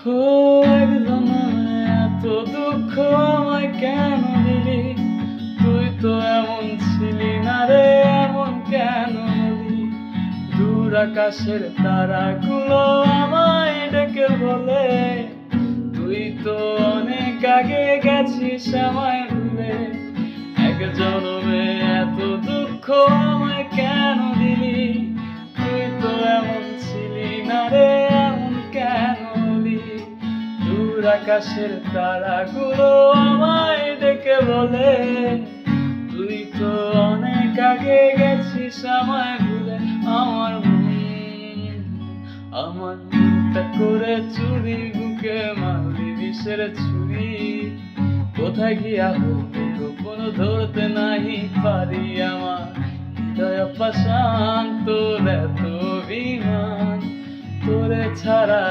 ও এক জনমে এত দুঃখ আমায় কেন দিলি? তুই তো এমন ছিলি না রে, এমন কেন হলি? দূর আকাশের তারাগুলো আমায় ডেকে বলে, তুই তো অনেক আগে গেছিস আমায় ভুলে। এক জনমে এত দুঃখ আমায় কেন দিলি? তুই তো এমন ছিলি না রে, এমন কেন হলি? দূর আকাশের তারাগুলো আমায় ডেকে বলে, তুই তো অনেক আগে গেছিস আমায় ভুলে। আমার মনটা করে চুরি, বুকে মারলি বিষের ছুরি। কোথায় গিয়া হলি গোপন ধরতে নাহি পারি, আমার হৃদয় পাষাণ তোর এত অভিমান। তোরে ছাড়া